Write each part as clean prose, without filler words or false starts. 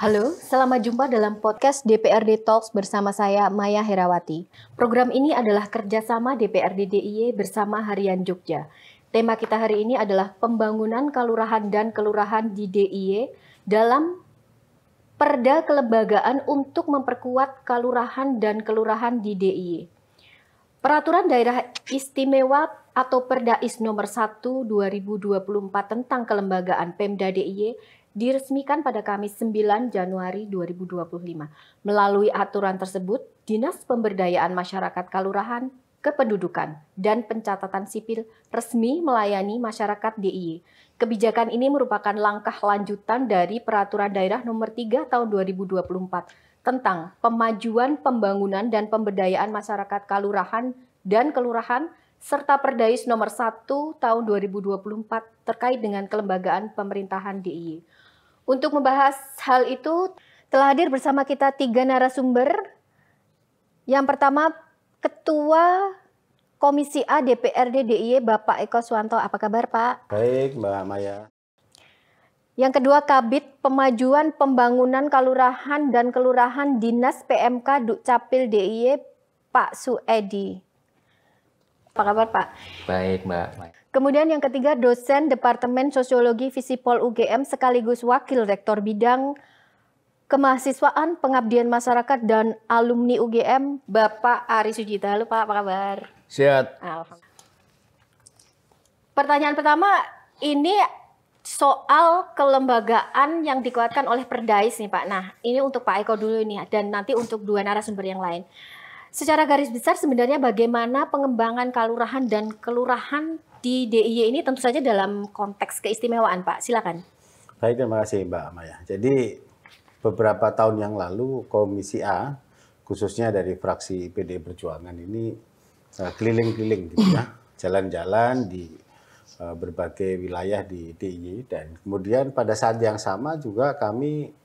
Halo, selamat jumpa dalam podcast DPRD Talks bersama saya Maya Herawati. Program ini adalah kerjasama DPRD DIY bersama Harian Jogja. Tema kita hari ini adalah pembangunan kelurahan dan kelurahan di DIY dalam Perda Kelembagaan untuk memperkuat kelurahan dan kelurahan di DIY. Peraturan Daerah Istimewa atau Perdais Nomor 1 2024 tentang Kelembagaan Pemda DIY diresmikan pada Kamis 9 Januari 2025. Melalui aturan tersebut, Dinas Pemberdayaan Masyarakat Kelurahan, Kependudukan, dan Pencatatan Sipil resmi melayani masyarakat DIY. Kebijakan ini merupakan langkah lanjutan dari Peraturan Daerah Nomor 3 Tahun 2024 tentang pemajuan pembangunan dan pemberdayaan masyarakat kelurahan dan kelurahan serta Perdais Nomor 1 Tahun 2024 terkait dengan kelembagaan pemerintahan DIY. Untuk membahas hal itu telah hadir bersama kita 3 narasumber. Yang pertama, Ketua Komisi A DPRD DIY Bapak Eko Suwanto. Apa kabar, Pak? Baik, Mbak Maya. Yang kedua, Kabid Pemajuan Pembangunan Kelurahan dan Kelurahan Dinas PMK Dukcapil DIY Pak Suedi. Apa kabar, Pak? Baik, Mbak Maya. Kemudian yang ketiga, dosen Departemen Sosiologi Visipol UGM sekaligus Wakil Rektor Bidang Kemahasiswaan, Pengabdian Masyarakat dan Alumni UGM, Bapak Ari Sujita. Halo Pak, apa kabar? Sehat. Alhamdulillah. Pertanyaan pertama, ini soal kelembagaan yang dikuatkan oleh Perdais nih Pak. Nah, ini untuk Pak Eko dulu nih dan nanti untuk 2 narasumber yang lain. Secara garis besar sebenarnya bagaimana pengembangan kelurahan dan kelurahan di DIY ini tentu saja dalam konteks keistimewaan, Pak. Silakan. Baik, terima kasih Mbak Maya. Jadi beberapa tahun yang lalu Komisi A, khususnya dari fraksi PD Perjuangan ini keliling-keliling gitu ya, jalan-jalan di berbagai wilayah di DIY dan kemudian pada saat yang sama juga kami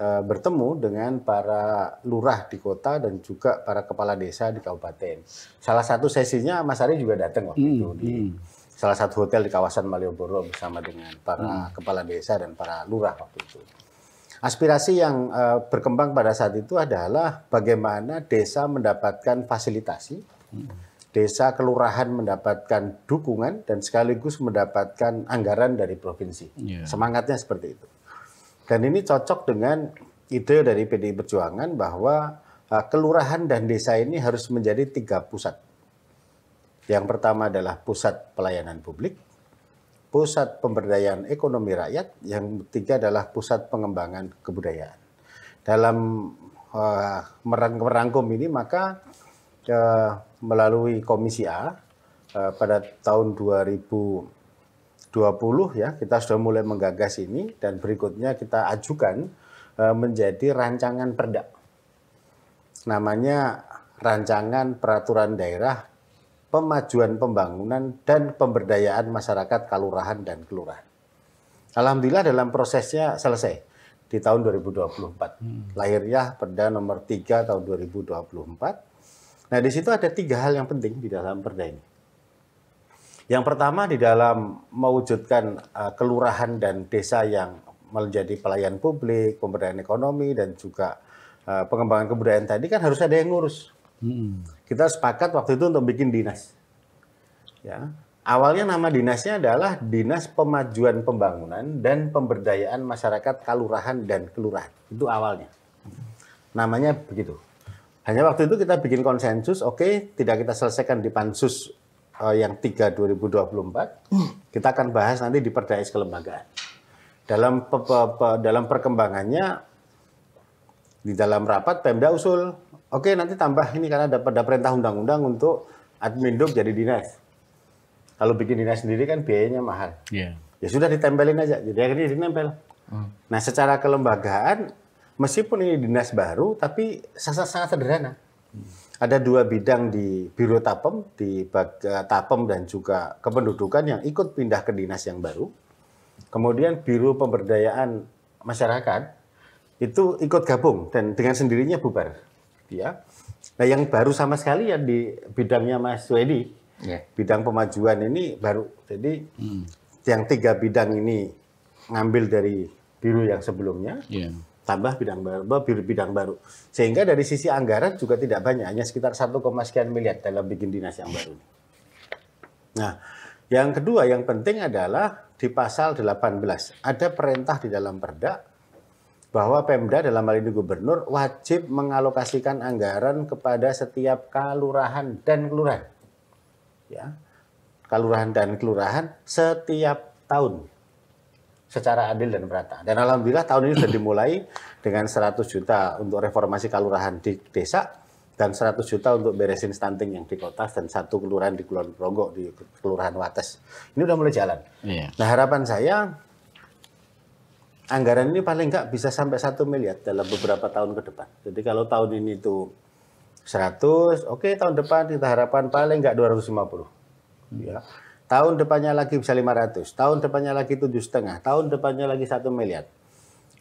bertemu dengan para lurah di kota dan juga para kepala desa di kabupaten. Salah satu sesinya Mas Ari juga datang waktu itu di salah satu hotel di kawasan Malioboro bersama dengan para kepala desa dan para lurah waktu itu. Aspirasi yang berkembang pada saat itu adalah bagaimana desa mendapatkan fasilitasi, desa kelurahan mendapatkan dukungan dan sekaligus mendapatkan anggaran dari provinsi. Semangatnya seperti itu. Dan ini cocok dengan ide dari PDI Perjuangan bahwa kelurahan dan desa ini harus menjadi 3 pusat. Yang pertama adalah pusat pelayanan publik, pusat pemberdayaan ekonomi rakyat, yang ketiga adalah pusat pengembangan kebudayaan. Dalam merangkum ini maka melalui Komisi A pada tahun 2020 ya kita sudah mulai menggagas ini dan berikutnya kita ajukan menjadi rancangan perda. Namanya Rancangan Peraturan Daerah Pemajuan Pembangunan dan Pemberdayaan Masyarakat Kelurahan dan Kelurahan. Alhamdulillah dalam prosesnya selesai di tahun 2024. Lahirnya Perda Nomor 3 tahun 2024. Nah, di situ ada 3 hal yang penting di dalam perda ini. Yang pertama di dalam mewujudkan kelurahan dan desa yang menjadi pelayan publik, pemberdayaan ekonomi dan juga pengembangan kebudayaan tadi kan harus ada yang ngurus. Kita sepakat waktu itu untuk bikin dinas. Ya. Awalnya nama dinasnya adalah Dinas Pemajuan Pembangunan dan Pemberdayaan Masyarakat Kelurahan dan Kelurahan. Itu awalnya. Namanya begitu. Hanya waktu itu kita bikin konsensus, oke, tidak kita selesaikan di Pansus yang 3 2024, kita akan bahas nanti di Perdais Kelembagaan. Dalam perkembangannya, di dalam rapat Pemda usul, oke nanti tambah ini karena ada perintah undang-undang untuk Adminduk jadi dinas. Kalau bikin dinas sendiri kan biayanya mahal. Ya sudah ditempelin aja, jadi akhirnya ditempel. Nah secara kelembagaan, meskipun ini dinas baru, tapi sangat sederhana. Ada 2 bidang di Biro Tapem, di Tapem dan juga Kependudukan yang ikut pindah ke dinas yang baru. Kemudian Biro Pemberdayaan Masyarakat itu ikut gabung dan dengan sendirinya bubar. Ya. Nah yang baru sama sekali ya di bidangnya Mas Suedi, bidang pemajuan ini baru. Jadi yang 3 bidang ini ngambil dari biro yang sebelumnya. tambah bidang baru. Sehingga dari sisi anggaran juga tidak banyak, hanya sekitar 1, sekian miliar dalam bikin dinas yang baru. Nah, yang kedua yang penting adalah di pasal 18 ada perintah di dalam Perda bahwa Pemda dalam hal ini gubernur wajib mengalokasikan anggaran kepada setiap kelurahan dan kelurahan. Ya. Kelurahan dan kelurahan setiap tahun secara adil dan merata. Dan alhamdulillah tahun ini sudah dimulai dengan 100 juta untuk reformasi kelurahan di desa dan 100 juta untuk beresin stunting yang di kota dan 1 kelurahan di Kulon Progo di Kelurahan Wates. Ini udah mulai jalan. Nah, harapan saya anggaran ini paling nggak bisa sampai 1 miliar dalam beberapa tahun ke depan. Jadi kalau tahun ini itu 100, oke, tahun depan kita harapan paling nggak 250. Ya. Tahun depannya lagi bisa 500, tahun depannya lagi 7,5, tahun depannya lagi 1 miliar.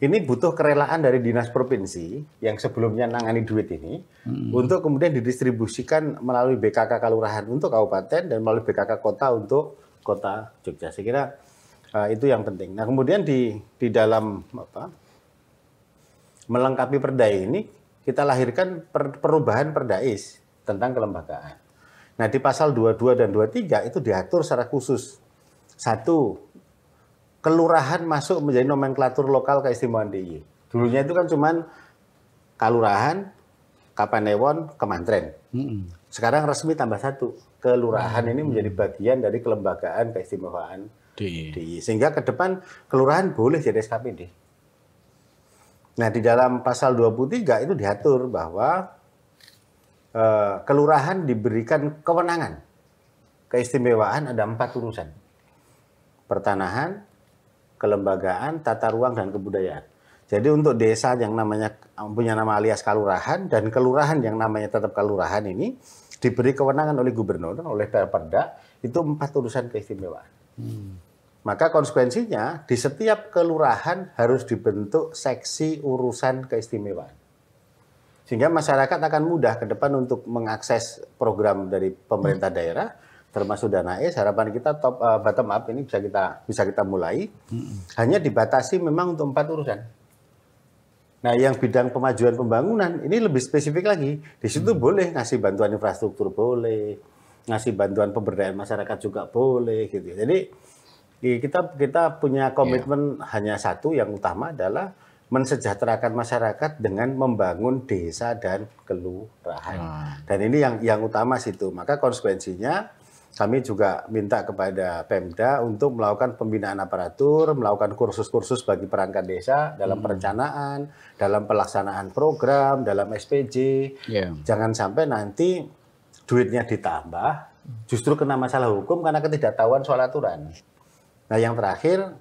Ini butuh kerelaan dari dinas provinsi yang sebelumnya nangani duit ini untuk kemudian didistribusikan melalui BKK kelurahan untuk kabupaten dan melalui BKK kota untuk kota Jogja. Saya kira itu yang penting. Nah, kemudian di dalam melengkapi Perda ini kita lahirkan perubahan Perdais tentang kelembagaan. Nah, di pasal 22 dan 23 itu diatur secara khusus. 1, kelurahan masuk menjadi nomenklatur lokal keistimewaan DIY. Dulunya itu kan cuman kelurahan, Kapanewon, Kemantren. Sekarang resmi tambah 1. Kelurahan ini menjadi bagian dari kelembagaan keistimewaan DIY. Sehingga ke depan kelurahan boleh jadi SKPD. Nah, di dalam pasal 23 itu diatur bahwa kelurahan diberikan kewenangan. Keistimewaan ada 4 urusan. Pertanahan, kelembagaan, tata ruang, dan kebudayaan. Jadi untuk desa yang namanya punya nama alias kelurahan dan kelurahan yang namanya tetap kelurahan ini diberi kewenangan oleh gubernur, oleh Perda, itu 4 urusan keistimewaan. Maka konsekuensinya di setiap kelurahan harus dibentuk seksi urusan keistimewaan. Sehingga masyarakat akan mudah ke depan untuk mengakses program dari pemerintah daerah, termasuk dana AIS. Harapan kita bottom up ini bisa kita mulai. Hanya dibatasi memang untuk 4 urusan. Nah, yang bidang pemajuan pembangunan ini lebih spesifik lagi. Di situ boleh ngasih bantuan infrastruktur, boleh ngasih bantuan pemberdayaan masyarakat juga boleh gitu. Jadi kita punya komitmen hanya 1 yang utama adalah mensejahterakan masyarakat dengan membangun desa dan kelurahan. Dan ini yang utama situ. Maka konsekuensinya kami juga minta kepada Pemda untuk melakukan pembinaan aparatur, melakukan kursus-kursus bagi perangkat desa dalam perencanaan, dalam pelaksanaan program, dalam SPJ. Jangan sampai nanti duitnya ditambah, justru kena masalah hukum karena ketidaktahuan soal aturan. Nah, yang terakhir,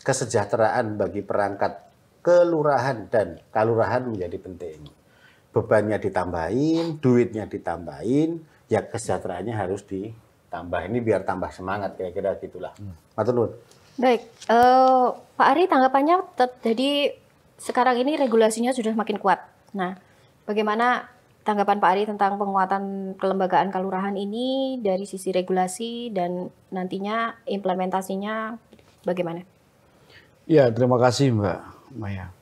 kesejahteraan bagi perangkat kelurahan dan kelurahan menjadi penting. Bebannya ditambahin, duitnya ditambahin, ya kesejahteraannya harus ditambah. Ini biar tambah semangat, kira-kira gitulah. Matur nuwun. Baik, Pak Ari tanggapannya, jadi sekarang ini regulasinya sudah makin kuat. Nah, bagaimana tanggapan Pak Ari tentang penguatan kelembagaan kelurahan ini dari sisi regulasi dan nantinya implementasinya bagaimana? Ya, terima kasih Mbak Maya.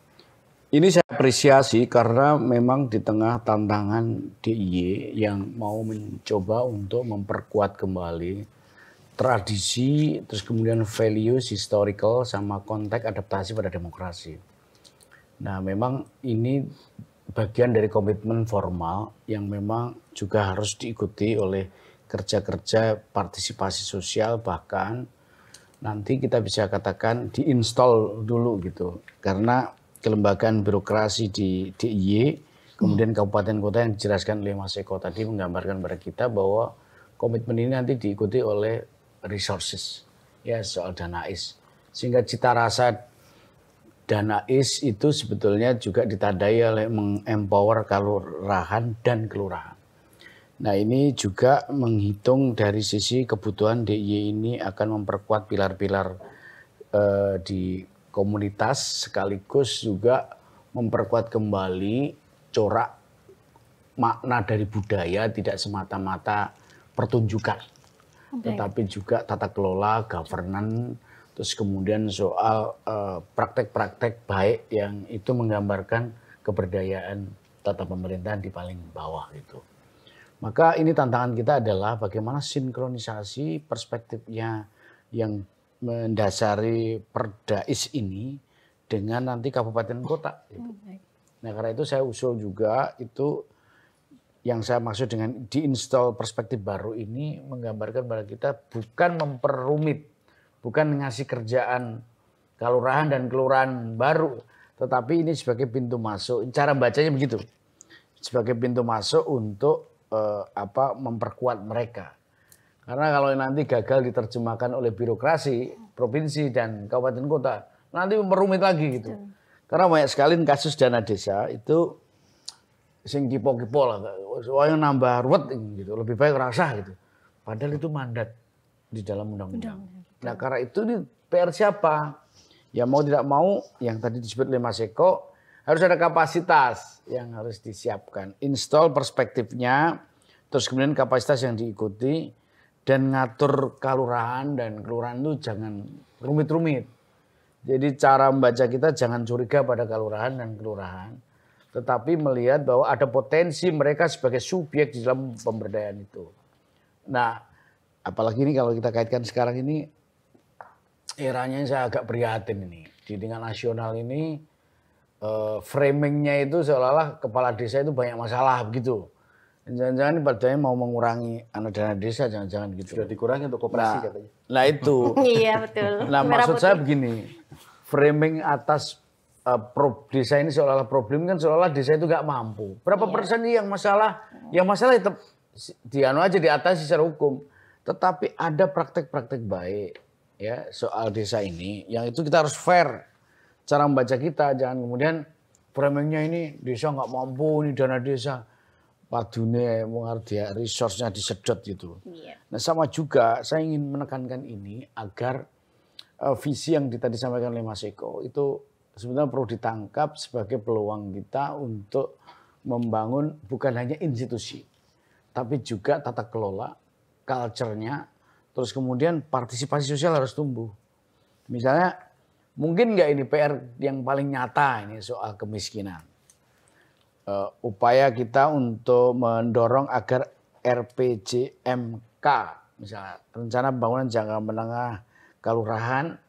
Ini saya apresiasi karena memang di tengah tantangan DIY yang mau mencoba untuk memperkuat kembali tradisi, terus kemudian values historical sama konteks adaptasi pada demokrasi. Nah, memang ini bagian dari komitmen formal yang memang juga harus diikuti oleh kerja-kerja partisipasi sosial, bahkan nanti kita bisa katakan diinstal dulu gitu. Karena kelembagaan birokrasi di DIY, kemudian kabupaten kota yang dijelaskan oleh Mas Eko tadi menggambarkan pada kita bahwa komitmen ini nanti diikuti oleh resources, ya soal dana AIS. Sehingga cita rasa dana AIS itu sebetulnya juga ditandai oleh mengempower kelurahan dan kelurahan. Nah, ini juga menghitung dari sisi kebutuhan DIY ini akan memperkuat pilar-pilar di komunitas, sekaligus juga memperkuat kembali corak makna dari budaya, tidak semata-mata pertunjukan, tetapi juga tata kelola, governance, terus kemudian soal praktek-praktek baik yang itu menggambarkan keberdayaan tata pemerintahan di paling bawah itu. Maka ini tantangan kita adalah bagaimana sinkronisasi perspektifnya yang mendasari Perdais ini dengan nanti kabupaten kota. Gitu. Nah karena itu saya usul juga itu yang saya maksud dengan diinstal perspektif baru ini menggambarkan pada kita bukan memperrumit, bukan ngasih kerjaan kelurahan dan kelurahan baru, tetapi ini sebagai pintu masuk. Cara bacanya begitu, sebagai pintu masuk untuk memperkuat mereka. Karena kalau nanti gagal diterjemahkan oleh birokrasi provinsi dan kabupaten kota, nanti memperumit lagi gitu. Karena banyak sekali kasus dana desa itu sing kipo-kipo lah, soalnya nambah ruwet gitu, lebih baik rasa gitu. Padahal itu mandat di dalam undang-undang. Nah karena itu ini PR siapa? Ya mau tidak mau yang tadi disebut oleh Mas Eko harus ada kapasitas yang harus disiapkan. Install perspektifnya, terus kemudian kapasitas yang diikuti dan ngatur kelurahan dan kelurahan itu jangan rumit-rumit. Jadi cara membaca kita jangan curiga pada kelurahan dan kelurahan, tetapi melihat bahwa ada potensi mereka sebagai subjek di dalam pemberdayaan itu. Nah, apalagi ini kalau kita kaitkan sekarang ini, eranya saya agak prihatin ini. Di tingkat nasional ini, framingnya itu seolah-olah kepala desa itu banyak masalah begitu. Jangan-jangan padanya mau mengurangi dana desa, jangan-jangan gitu. Sudah dikurangi untuk koperasi katanya. Nah itu. Iya betul. Nah maksud saya begini, framing atas desa ini seolah-olah problem kan seolah-olah desa itu nggak mampu. Berapa persen yang masalah? Yang masalah tetap aja diatasi secara hukum. Tetapi ada praktek-praktek baik ya soal desa ini yang itu kita harus fair cara membaca kita. Jangan kemudian framingnya ini desa nggak mampu, ini dana desa. Padune mengerti ya, resource-nya disedot gitu. Nah sama juga saya ingin menekankan ini agar visi yang tadi disampaikan oleh Mas Eko itu sebenarnya perlu ditangkap sebagai peluang kita untuk membangun bukan hanya institusi, tapi juga tata kelola, culture-nya, terus kemudian partisipasi sosial harus tumbuh. Misalnya mungkin nggak ini PR yang paling nyata ini soal kemiskinan. Upaya kita untuk mendorong agar RPJMK, misalnya rencana pembangunan jangka menengah kelurahan,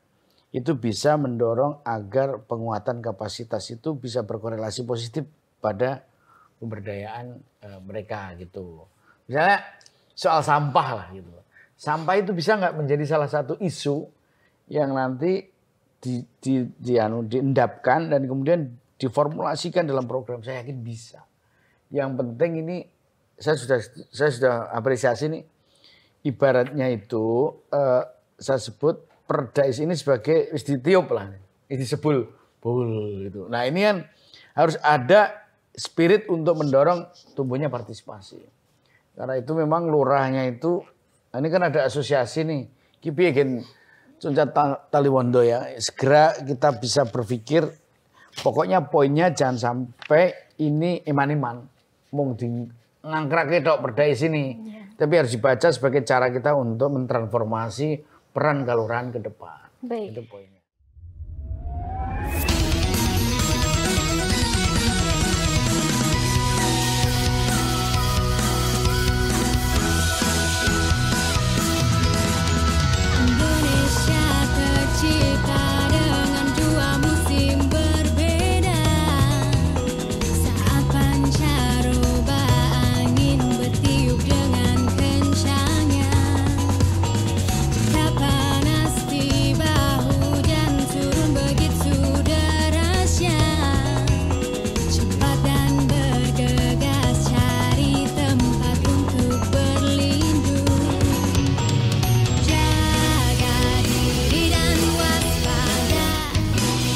itu bisa mendorong agar penguatan kapasitas itu bisa berkorelasi positif pada pemberdayaan mereka gitu. Misalnya soal sampah lah gitu. Sampah itu bisa nggak menjadi salah satu isu yang nanti diendapkan dan kemudian diformulasikan dalam program. Saya yakin bisa. Yang penting ini saya sudah apresiasi nih, ibaratnya itu saya sebut Perdais ini sebagai ditiup lah, disebul bul gitu. Nah ini kan harus ada spirit untuk mendorong tumbuhnya partisipasi. Karena itu memang lurahnya itu, ini kan ada asosiasi nih, kipi gen Cuncat Taliwondo ya, segera kita bisa berpikir. Pokoknya poinnya jangan sampai ini iman-iman mung di ngangkrak tok Perdais ini. Tapi harus dibaca sebagai cara kita untuk mentransformasi peran kelurahan ke depan. Baik. Itu poinnya. Indonesia tercipta dengan dua musim berbeda. Saat pancaroba angin bertiup dengan kencangnya, jika panas tiba hujan turun begitu derasnya. Cepat dan bergegas cari tempat untuk berlindung. Jaga diri dan waspada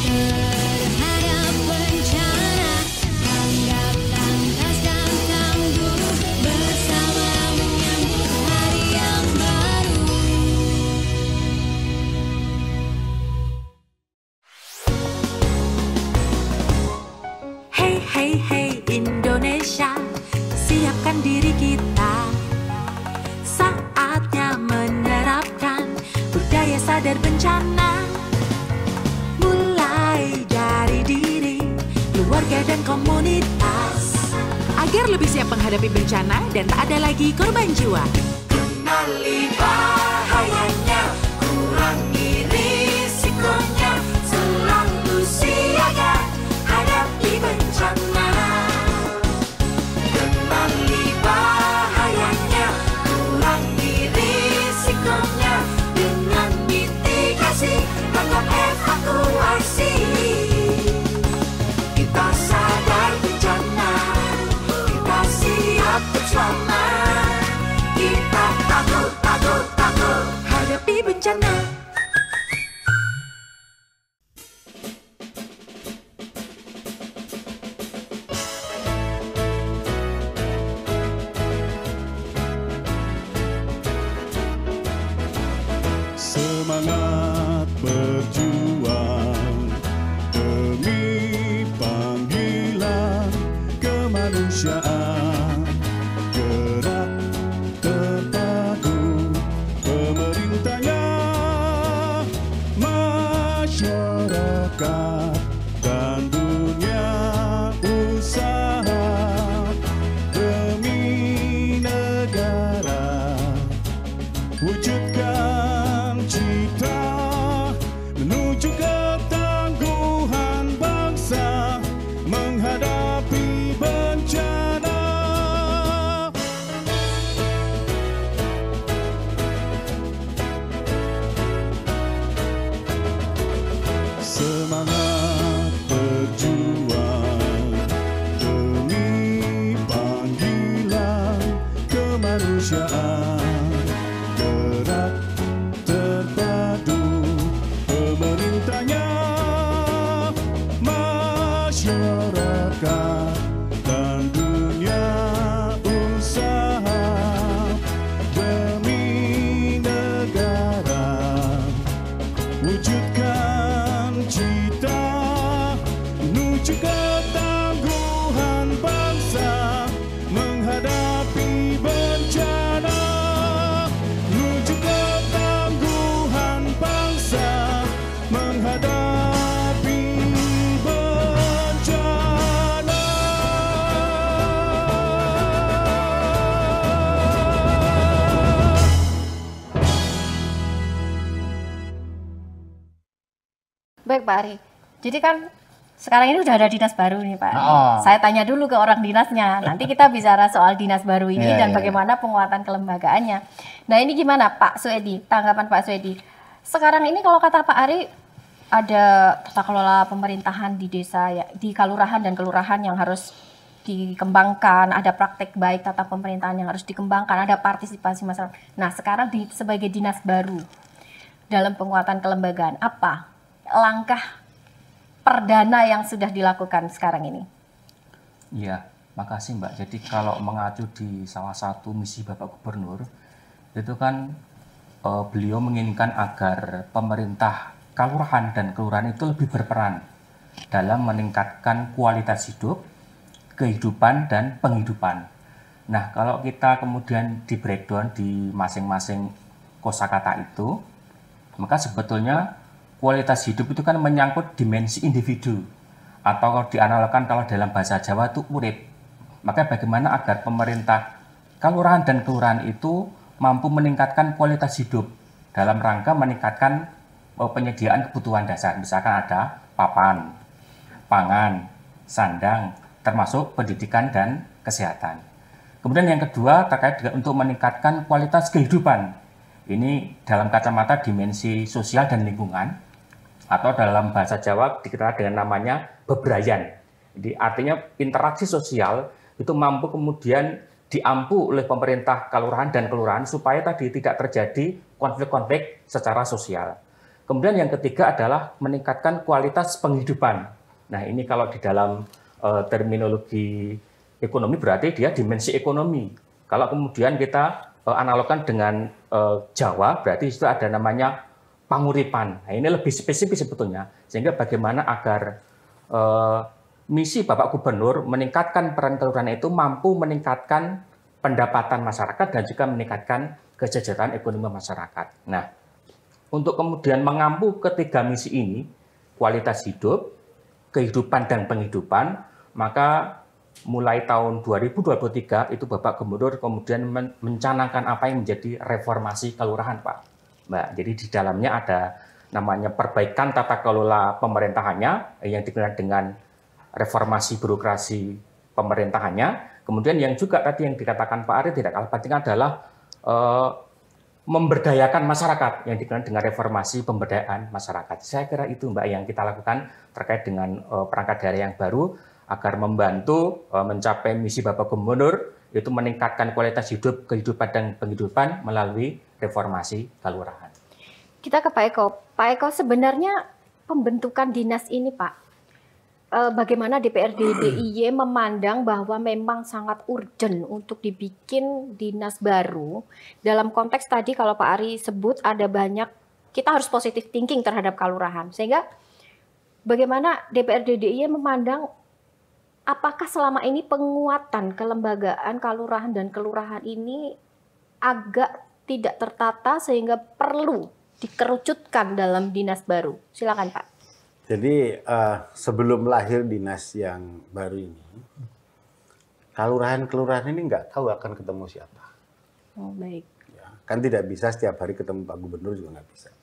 terhadap bencana. Tanggap lantas dan tangguh bersama menyambut hari yang baru. Hey hey hey Indonesia, siapkan diri kita. Saatnya menerapkan budaya sadar bencana. warga dan komunitas agar lebih siap menghadapi bencana dan tak ada lagi korban jiwa. Kenali bahayanya, kurangi risikonya, selalu siaga hadapi bencana. Kenali bahayanya, kurangi risikonya, dengan mitigasi tanggap evakuasi. Kita sadar bencana, kita siap untuk selamat. Kita takut hadapi bencana. Semangat berjuang demi panggilan kemanusiaan, gerak terpadu pemerintahnya, masyarakat dan dunia usaha demi negara. Wujudkan cita menuju ketangguhan bangsa menghadapi bencana. Semangat berjuang demi panggilan kemanusiaan, gerak terpadu pemerintahnya, masyarakat dan dunia usaha demi negara. Wujudkan cita menuju ketangguhan bangsa menghadapi bencana. Menuju ketangguhan bangsa menghadapi bencana. Baik Pak Ari, jadi kan sekarang ini udah ada dinas baru nih Pak Ari. Oh. Saya tanya dulu ke orang dinasnya, nanti kita bicara soal dinas baru ini Iya, dan iya, bagaimana penguatan kelembagaannya. Nah ini gimana Pak Swedi, tanggapan Pak Swedi? Sekarang ini kalau kata Pak Ari, ada tata kelola pemerintahan di desa, ya, di kalurahan dan kelurahan yang harus dikembangkan, ada praktek baik tata pemerintahan yang harus dikembangkan, ada partisipasi masyarakat. Nah sekarang sebagai dinas baru dalam penguatan kelembagaan, apa langkah perdana yang sudah dilakukan sekarang ini? Iya, makasih Mbak. Jadi kalau mengacu di salah satu misi Bapak Gubernur, itu kan beliau menginginkan agar pemerintah kalurahan dan kelurahan itu lebih berperan dalam meningkatkan kualitas hidup, kehidupan, dan penghidupan. Nah, kalau kita kemudian di breakdown di masing-masing kosakata itu, maka sebetulnya kualitas hidup itu kan menyangkut dimensi individu, atau kalau dianalogkan kalau dalam bahasa Jawa itu urip. Maka bagaimana agar pemerintah kalurahan dan kelurahan itu mampu meningkatkan kualitas hidup dalam rangka meningkatkan penyediaan kebutuhan dasar. Misalkan ada papan, pangan, sandang, termasuk pendidikan dan kesehatan. Kemudian yang kedua terkait dengan untuk meningkatkan kualitas kehidupan. Ini dalam kacamata dimensi sosial dan lingkungan, atau dalam bahasa Jawa dikenal dengan namanya bebrayan. Jadi artinya interaksi sosial itu mampu kemudian diampu oleh pemerintah kalurahan dan kelurahan supaya tadi tidak terjadi konflik-konflik secara sosial. Kemudian yang ketiga adalah meningkatkan kualitas penghidupan. Nah ini kalau di dalam terminologi ekonomi berarti dia dimensi ekonomi. Kalau kemudian kita analogkan dengan Jawa berarti itu ada namanya panguripan. Nah, ini lebih spesifik sebetulnya. Sehingga bagaimana agar misi Bapak Gubernur meningkatkan peran kelurahan itu mampu meningkatkan pendapatan masyarakat dan juga meningkatkan kesejahteraan ekonomi masyarakat. Nah, untuk kemudian mengampu ketiga misi ini, kualitas hidup, kehidupan dan penghidupan, maka mulai tahun 2023 itu Bapak Gubernur kemudian mencanangkan apa yang menjadi reformasi kelurahan, Pak. Mbak, jadi di dalamnya ada namanya perbaikan tata kelola pemerintahannya yang dikenal dengan reformasi birokrasi pemerintahannya. Kemudian yang juga tadi yang dikatakan Pak Ari tidak kalah penting adalah memberdayakan masyarakat yang dikenal dengan reformasi pemberdayaan masyarakat. Saya kira itu Mbak yang kita lakukan terkait dengan perangkat daerah yang baru agar membantu mencapai misi Bapak Gubernur, itu meningkatkan kualitas hidup, kehidupan dan penghidupan melalui reformasi kelurahan. Kita ke Pak Eko. Pak Eko, sebenarnya pembentukan dinas ini Pak, bagaimana DPRD DIY memandang bahwa memang sangat urgent untuk dibikin dinas baru. Dalam konteks tadi kalau Pak Ari sebut ada banyak, kita harus positive thinking terhadap kelurahan. Sehingga bagaimana DPRD DIY memandang apakah selama ini penguatan kelembagaan kelurahan dan kelurahan ini agak tidak tertata sehingga perlu dikerucutkan dalam dinas baru? Silakan Pak. Jadi sebelum lahir dinas yang baru ini, kelurahan-kelurahan ini nggak tahu akan ketemu siapa. Oh, baik. Ya, kan tidak bisa setiap hari ketemu Pak Gubernur juga nggak bisa.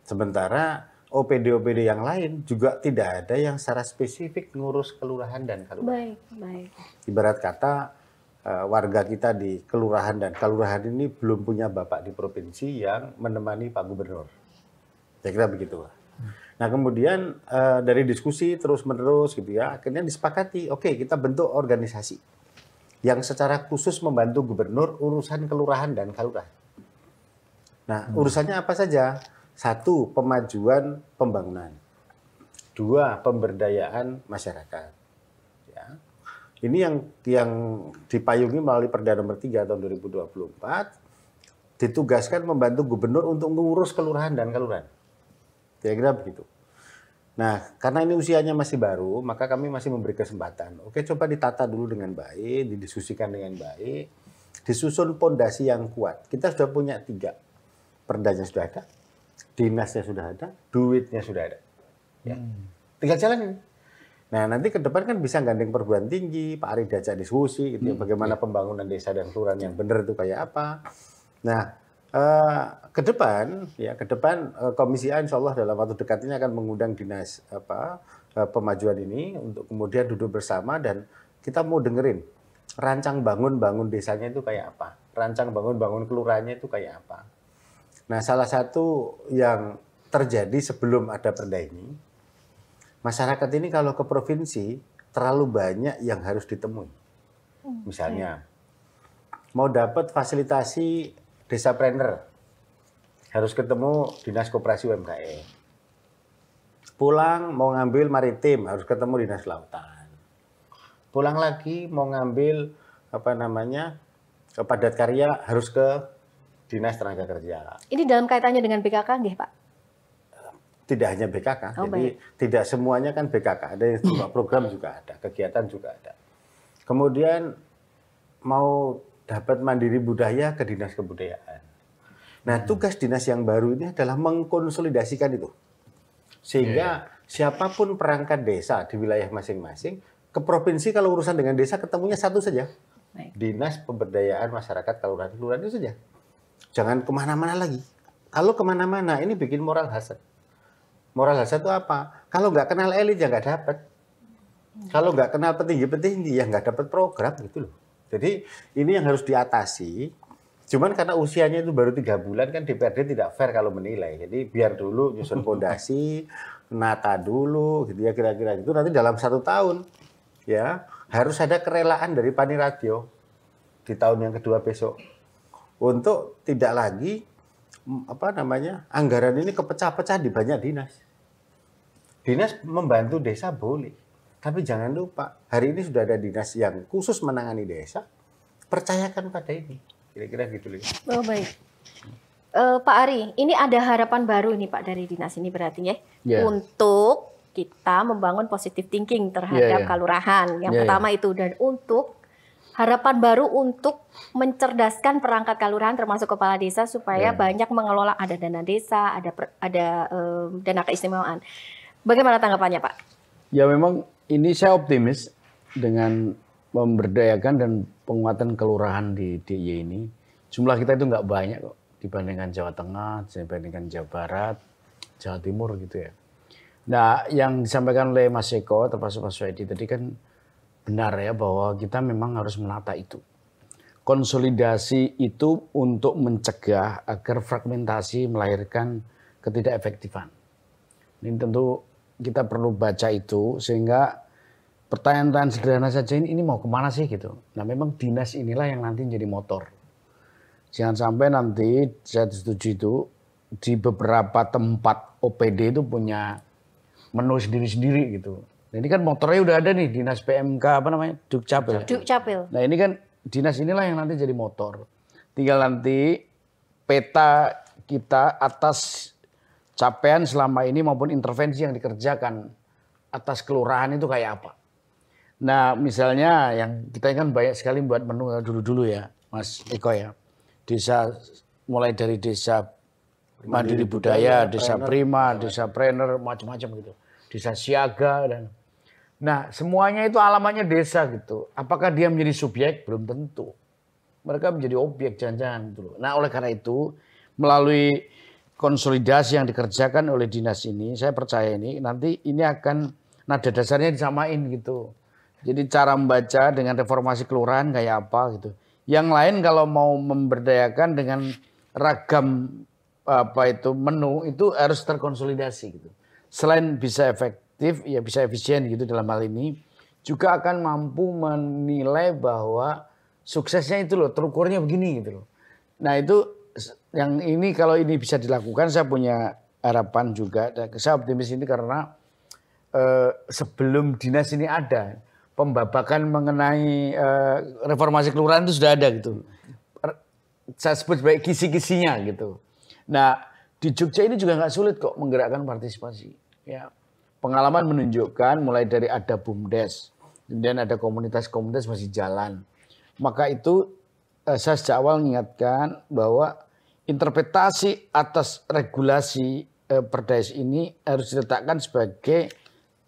Sementara OPD-OPD yang lain juga tidak ada yang secara spesifik ngurus kelurahan dan kelurahan. Baik, baik. Ibarat kata warga kita di kelurahan dan kelurahan ini belum punya bapak di provinsi yang menemani Pak Gubernur. Saya kira begitu. Nah kemudian dari diskusi terus-menerus gitu ya, akhirnya disepakati, oke, kita bentuk organisasi yang secara khusus membantu gubernur urusan kelurahan dan kelurahan. Nah urusannya apa saja? 1, pemajuan pembangunan. 2, pemberdayaan masyarakat. Ya. Ini yang dipayungi melalui Perda nomor 3 tahun 2024, ditugaskan membantu gubernur untuk mengurus kelurahan dan kelurahan. Kira-kira begitu. Nah, karena ini usianya masih baru, maka kami masih memberi kesempatan. Oke, coba ditata dulu dengan baik, didiskusikan dengan baik, disusun pondasi yang kuat. Kita sudah punya 3. Perdanya sudah ada, dinasnya sudah ada, duitnya sudah ada. Ya. Tinggal jalan ini. Nah, nanti ke depan kan bisa gandeng perguruan tinggi, Pak Ari diajak diskusi gitu ya, bagaimana pembangunan desa dan kelurahan yang benar itu kayak apa. Nah, ke depan Komisi A insya Allah dalam waktu dekat ini akan mengundang dinas pemajuan ini untuk kemudian duduk bersama dan kita mau dengerin rancang bangun desanya itu kayak apa, rancang bangun kelurahannya itu kayak apa. Nah, salah satu yang terjadi sebelum ada perda ini, masyarakat ini kalau ke provinsi terlalu banyak yang harus ditemui. Misalnya, mau dapat fasilitasi desa planner, harus ketemu dinas koperasi UMKM. Pulang mau ngambil maritim, harus ketemu dinas kelautan. Pulang lagi mau ngambil padat karya, harus ke dinas tenaga kerja. Ini dalam kaitannya dengan BKK nggih, Pak? Tidak hanya BKK, Oh, jadi tidak semuanya kan BKK, ada yang juga program juga ada, kegiatan juga ada. Kemudian mau dapat mandiri budaya ke dinas kebudayaan. Nah, tugas dinas yang baru ini adalah mengkonsolidasikan itu. Sehingga siapapun perangkat desa di wilayah masing-masing, ke provinsi kalau urusan dengan desa ketemunya satu saja. Baik. Dinas Pemberdayaan Masyarakat Kelurahan itu saja. Jangan kemana-mana lagi. Kalau kemana-mana ini bikin moral hazard. Moral hazard itu apa? Kalau nggak kenal elit ya nggak dapat. Kalau nggak kenal petinggi-petinggi ya nggak dapat program gitu loh. Jadi ini yang harus diatasi. Cuman karena usianya itu baru 3 bulan kan DPRD tidak fair kalau menilai. Jadi biar dulu nyusun fondasi, nata dulu gitu ya kira-kira gitu. Nanti dalam 1 tahun ya harus ada kerelaan dari Paniradio di tahun yang kedua besok untuk tidak lagi anggaran ini kepecah-pecah di banyak dinas. Dinas membantu desa boleh, tapi jangan lupa hari ini sudah ada dinas yang khusus menangani desa. Percayakan pada ini, kira-kira gitu loh. Oh, baik. Pak Ari, ini ada harapan baru nih Pak dari dinas ini berarti ya, untuk kita membangun positive thinking terhadap kelurahan. Yang pertama itu, dan untuk harapan baru untuk mencerdaskan perangkat kelurahan termasuk kepala desa supaya banyak mengelola, ada dana desa, ada dana keistimewaan. Bagaimana tanggapannya Pak? Ya memang ini saya optimis dengan memberdayakan dan penguatan kelurahan di DIY ini. Jumlah kita itu nggak banyak kok dibandingkan Jawa Tengah, dibandingkan Jawa Barat, Jawa Timur gitu ya. Nah, yang disampaikan oleh Mas Eko termasuk Mas Suedi tadi kan benar ya, bahwa kita memang harus menata itu. Konsolidasi itu untuk mencegah agar fragmentasi melahirkan ketidakefektifan. Ini tentu kita perlu baca itu, sehingga pertanyaan-pertanyaan sederhana saja ini mau kemana sih gitu. Nah, memang dinas inilah yang nanti jadi motor. Jangan sampai nanti, saya setuju itu, di beberapa tempat OPD itu punya menu sendiri-sendiri gitu. Nah, ini kan motornya udah ada nih, dinas PMK apa namanya, Dukcapil. Dukcapil. Nah, ini kan dinas inilah yang nanti jadi motor. Tinggal nanti peta kita atas capaian selama ini maupun intervensi yang dikerjakan atas kelurahan itu kayak apa. Nah, misalnya yang kita kan banyak sekali buat menu dulu-dulu ya, Mas Eko ya. Desa, mulai dari desa Mandiri Budaya, desa Prima, desa Prener, macam-macam gitu. Desa Siaga dan nah, semuanya itu alamatnya desa gitu. Apakah dia menjadi subjek? Belum tentu. Mereka menjadi objek jangan-jangan gitu. Nah, oleh karena itu melalui konsolidasi yang dikerjakan oleh dinas ini, saya percaya ini nanti ini akan nada dasarnya disamain gitu. Jadi cara membaca dengan reformasi kelurahan kayak apa gitu. Yang lain kalau mau memberdayakan dengan ragam menu itu harus terkonsolidasi gitu. Selain bisa efektif, ya bisa efisien gitu dalam hal ini, juga akan mampu menilai bahwa suksesnya itu loh, terukurnya begini gitu loh. Nah, itu yang ini kalau ini bisa dilakukan, saya punya harapan juga. Saya optimis ini karena sebelum dinas ini ada, pembabakan mengenai reformasi kelurahan itu sudah ada gitu. Saya sebut sebagai kisi-kisinya gitu. Nah, di Jogja ini juga nggak sulit kok menggerakkan partisipasi. Ya, pengalaman menunjukkan mulai dari ada BUMDes, kemudian ada komunitas-komunitas masih jalan. Maka itu saya sejak awal mengingatkan bahwa interpretasi atas regulasi Perdes ini harus diletakkan sebagai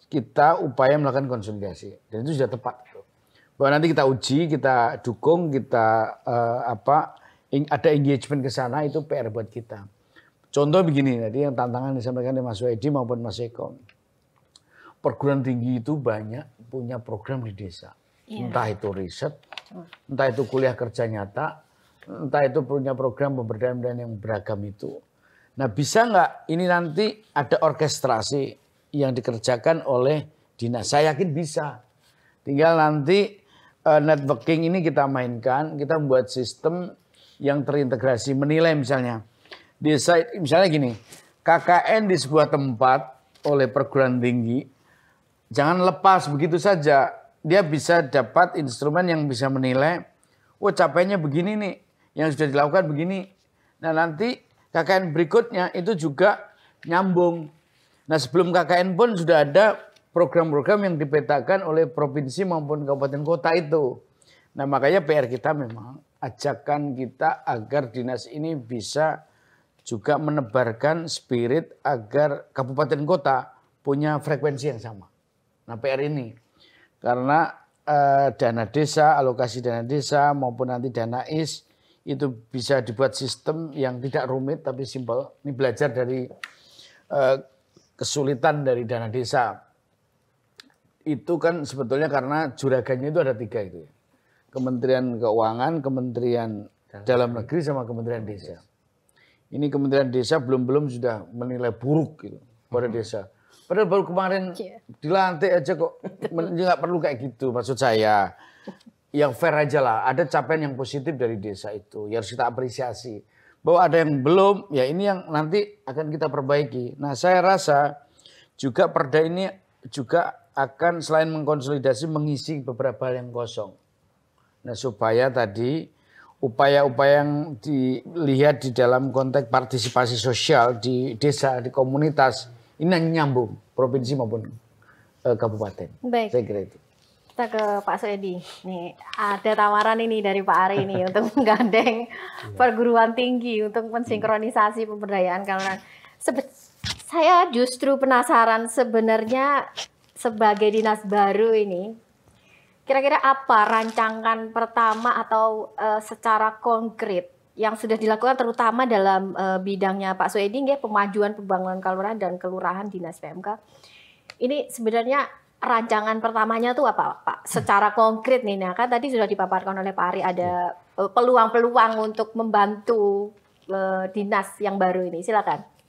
kita upaya melakukan konsolidasi, dan itu sudah tepat. Bahwa nanti kita uji, kita dukung, kita ada engagement ke sana, itu PR buat kita. Contoh begini, tadi yang tantangan disampaikan oleh Mas Wedi maupun Mas Eko. Perguruan tinggi itu banyak punya program di desa. Entah itu riset, entah itu kuliah kerja nyata, entah itu punya program pemberdayaan yang beragam itu. Nah, bisa nggak ini nanti ada orkestrasi yang dikerjakan oleh dinas? Saya yakin bisa. Tinggal nanti networking ini kita mainkan, kita membuat sistem yang terintegrasi, menilai misalnya. Desa, misalnya gini, KKN di sebuah tempat oleh perguruan tinggi, jangan lepas begitu saja. Dia bisa dapat instrumen yang bisa menilai, oh capaiannya begini nih, yang sudah dilakukan begini. Nah, nanti KKN berikutnya itu juga nyambung. Nah, sebelum KKN pun sudah ada program-program yang dipetakan oleh provinsi maupun kabupaten kota itu. Nah, makanya PR kita memang ajakan kita agar dinas ini bisa juga menebarkan spirit agar kabupaten kota punya frekuensi yang sama. Nah, PR ini karena dana desa, alokasi dana desa maupun nanti dana IS itu bisa dibuat sistem yang tidak rumit tapi simpel. Ini belajar dari kesulitan dari dana desa. Itu kan sebetulnya karena juragannya itu ada 3 itu. Kementerian Keuangan, Kementerian Dalam Negeri sama Kementerian Desa. Ini Kementerian Desa belum sudah menilai buruk gitu pada desa. Padahal baru kemarin dilantik aja kok. Nggak perlu kayak gitu maksud saya. Yang fair aja lah. Ada capaian yang positif dari desa itu. Ya harus kita apresiasi. Bahwa ada yang belum, ya ini yang nanti akan kita perbaiki. Nah, saya rasa juga Perda ini juga akan selain mengkonsolidasi mengisi beberapa hal yang kosong. Nah, supaya tadi upaya-upaya yang dilihat di dalam konteks partisipasi sosial di desa, di komunitas, ini nyambung provinsi maupun kabupaten. Baik. Saya kira itu. Kita ke Pak Suedi. Nih, ada tawaran ini dari Pak Ari ini untuk menggandeng perguruan tinggi untuk mensinkronisasi pemberdayaan. Karena saya justru penasaran sebenarnya sebagai dinas baru ini, kira-kira apa rancangan pertama atau secara konkret yang sudah dilakukan terutama dalam bidangnya Pak Soedi, ya, pemajuan pembangunan kelurahan dan kelurahan dinas PMK. Ini sebenarnya rancangan pertamanya tuh apa, Pak? Secara konkret nih, nah kan tadi sudah dipaparkan oleh Pak Ari ada peluang-peluang untuk membantu dinas yang baru ini. Silakan.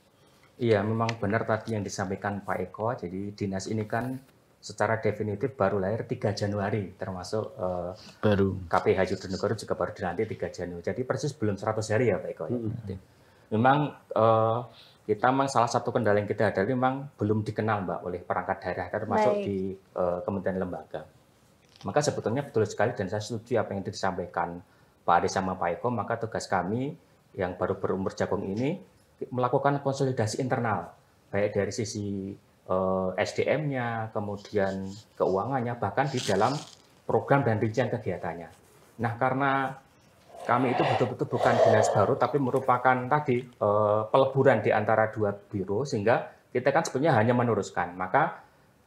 Iya, memang benar tadi yang disampaikan Pak Eko. Jadi dinas ini kan secara definitif baru lahir 3 Januari, termasuk Baru. KPH Jojonegoro juga baru dilantik 3 Januari. Jadi persis belum 100 hari ya Pak Eko. Memang kita memang salah satu kendala yang kita hadapi memang belum dikenal Mbak oleh perangkat daerah, termasuk Baik. di kementerian lembaga. Maka sebetulnya betul sekali dan saya setuju apa yang disampaikan Pak Ade sama Pak Eko, maka tugas kami yang baru berumur jagung ini melakukan konsolidasi internal, baik dari sisi SDM-nya, kemudian keuangannya, bahkan di dalam program dan rincian kegiatannya. Nah, karena kami itu betul-betul bukan dinas baru, tapi merupakan tadi peleburan di antara dua biro, sehingga kita kan sebenarnya hanya meneruskan. Maka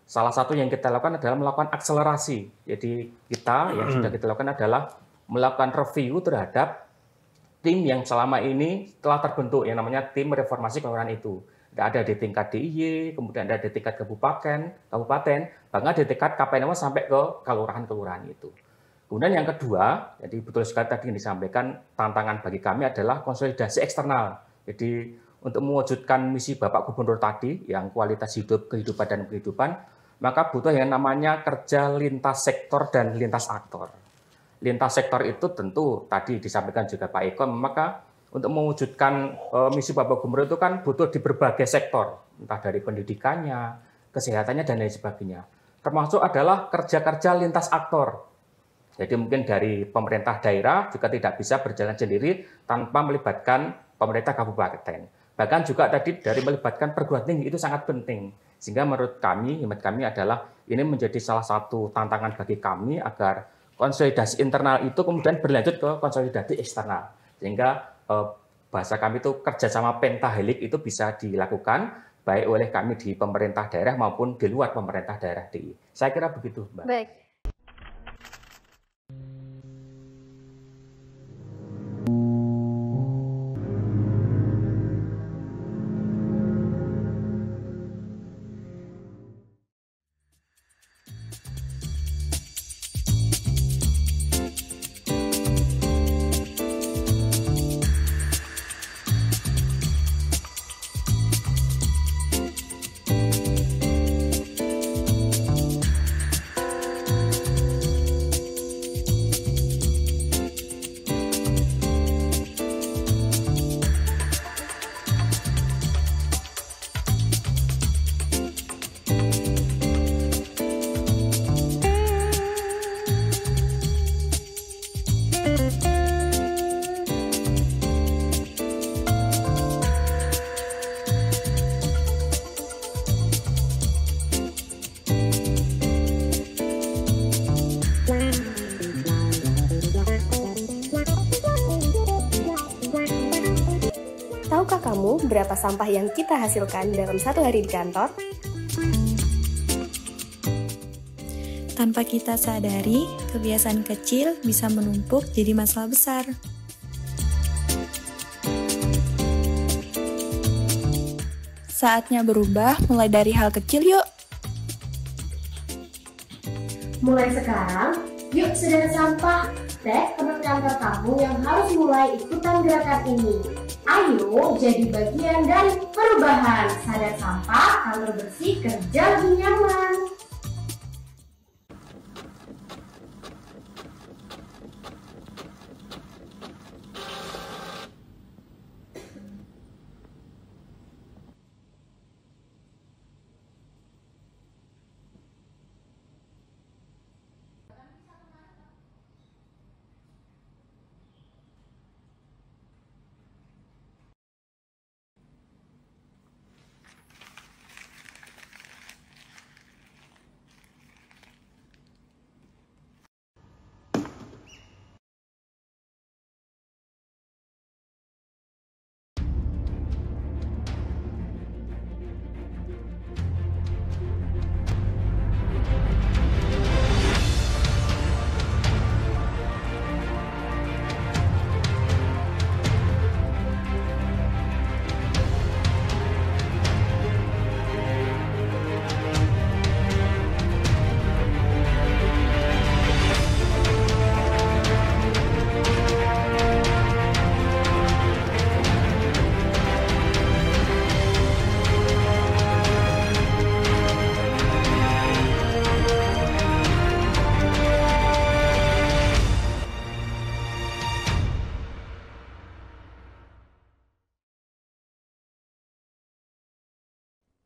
salah satu yang kita lakukan adalah melakukan akselerasi. Jadi kita yang sudah kita lakukan adalah melakukan review terhadap tim yang selama ini telah terbentuk, yang namanya tim reformasi kelurahan itu. Ada di tingkat DIY, kemudian ada di tingkat kabupaten, bahkan di tingkat KPNW sampai ke kelurahan-kelurahan itu. Kemudian yang kedua, jadi betul sekali tadi yang disampaikan, tantangan bagi kami adalah konsolidasi eksternal. Jadi untuk mewujudkan misi Bapak Gubernur tadi, yang kualitas hidup, kehidupan, dan kehidupan, maka butuh yang namanya kerja lintas sektor dan lintas aktor. Lintas sektor itu tentu tadi disampaikan juga Pak Eko, maka untuk mewujudkan misi Bapak Gubernur itu kan butuh di berbagai sektor, entah dari pendidikannya, kesehatannya, dan lain sebagainya. Termasuk adalah kerja-kerja lintas aktor. Jadi mungkin dari pemerintah daerah juga tidak bisa berjalan sendiri tanpa melibatkan pemerintah kabupaten. Bahkan juga tadi dari melibatkan perguruan tinggi itu sangat penting. Sehingga menurut kami, hemat kami adalah ini menjadi salah satu tantangan bagi kami agar konsolidasi internal itu kemudian berlanjut ke konsolidasi eksternal. Sehingga bahasa kami itu kerjasama pentahelik itu bisa dilakukan baik oleh kami di pemerintah daerah maupun di luar pemerintah daerah DI. Saya kira begitu, Mbak. Baik. Tahukah kamu berapa sampah yang kita hasilkan dalam satu hari di kantor? Tanpa kita sadari, kebiasaan kecil bisa menumpuk jadi masalah besar. Saatnya berubah mulai dari hal kecil yuk. Mulai sekarang, yuk sadar sampah. Tag teman kantor kamu yang harus mulai ikutan gerakan ini. Ayo jadi bagian dari perubahan. Sadar sampah, kantor bersih, kerja lebih nyaman.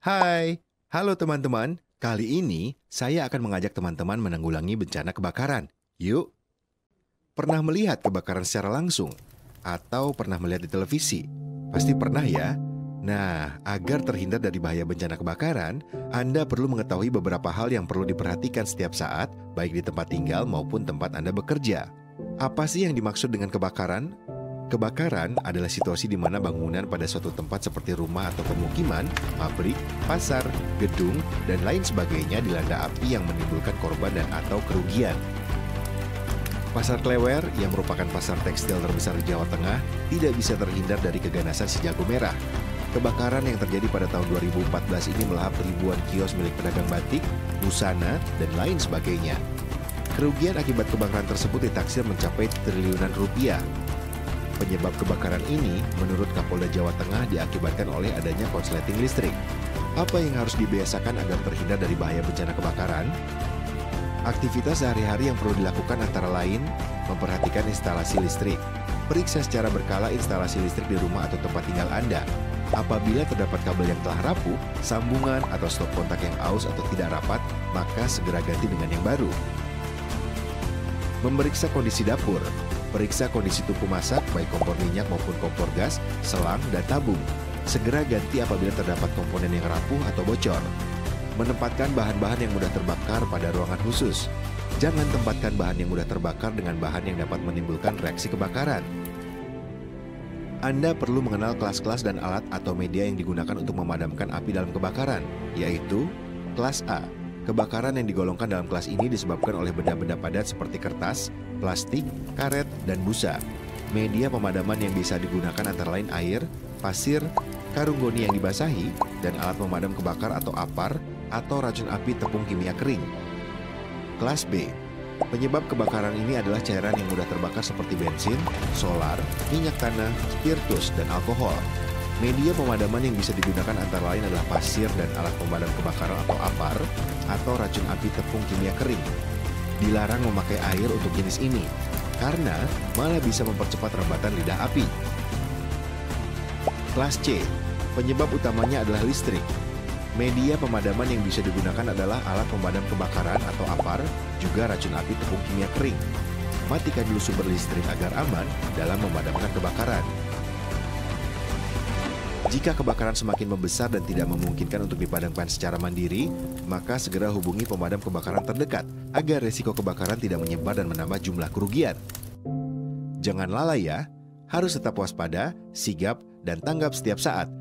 Hai, halo teman-teman. Kali ini saya akan mengajak teman-teman menanggulangi bencana kebakaran. Yuk! Pernah melihat kebakaran secara langsung? Atau pernah melihat di televisi? Pasti pernah ya? Nah, agar terhindar dari bahaya bencana kebakaran, Anda perlu mengetahui beberapa hal yang perlu diperhatikan setiap saat, baik di tempat tinggal maupun tempat Anda bekerja. Apa sih yang dimaksud dengan kebakaran? Kebakaran adalah situasi di mana bangunan pada suatu tempat seperti rumah atau pemukiman, pabrik, pasar, gedung, dan lain sebagainya dilanda api yang menimbulkan korban dan atau kerugian. Pasar Klewer, yang merupakan pasar tekstil terbesar di Jawa Tengah, tidak bisa terhindar dari keganasan si jago merah. Kebakaran yang terjadi pada tahun 2014 ini melahap ribuan kios milik pedagang batik, busana, dan lain sebagainya. Kerugian akibat kebakaran tersebut ditaksir mencapai triliunan rupiah. Penyebab kebakaran ini, menurut Kapolda Jawa Tengah, diakibatkan oleh adanya korsleting listrik. Apa yang harus dibiasakan agar terhindar dari bahaya bencana kebakaran? Aktivitas sehari-hari yang perlu dilakukan antara lain, memperhatikan instalasi listrik. Periksa secara berkala instalasi listrik di rumah atau tempat tinggal Anda. Apabila terdapat kabel yang telah rapuh, sambungan atau stop kontak yang aus atau tidak rapat, maka segera ganti dengan yang baru. Memeriksa kondisi dapur. Periksa kondisi tungku masak, baik kompor minyak maupun kompor gas, selang, dan tabung. Segera ganti apabila terdapat komponen yang rapuh atau bocor. Menempatkan bahan-bahan yang mudah terbakar pada ruangan khusus. Jangan tempatkan bahan yang mudah terbakar dengan bahan yang dapat menimbulkan reaksi kebakaran. Anda perlu mengenal kelas-kelas dan alat atau media yang digunakan untuk memadamkan api dalam kebakaran, yaitu kelas A. Kebakaran yang digolongkan dalam kelas ini disebabkan oleh benda-benda padat seperti kertas, plastik, karet, dan busa. Media pemadaman yang bisa digunakan antara lain air, pasir, karung goni yang dibasahi, dan alat pemadam kebakar atau apar, atau racun api tepung kimia kering. Kelas B. Penyebab kebakaran ini adalah cairan yang mudah terbakar seperti bensin, solar, minyak tanah, spiritus, dan alkohol. Media pemadaman yang bisa digunakan antara lain adalah pasir dan alat pemadam kebakaran atau apar, atau racun api tepung kimia kering. Dilarang memakai air untuk jenis ini, karena malah bisa mempercepat rembatan lidah api. Kelas C. Penyebab utamanya adalah listrik. Media pemadaman yang bisa digunakan adalah alat pemadam kebakaran atau apar, juga racun api tepung kimia kering. Matikan dulu sumber listrik agar aman dalam memadamkan kebakaran. Jika kebakaran semakin membesar dan tidak memungkinkan untuk dipadamkan secara mandiri, maka segera hubungi pemadam kebakaran terdekat agar resiko kebakaran tidak menyebar dan menambah jumlah kerugian. Jangan lalai ya, harus tetap waspada, sigap, dan tanggap setiap saat,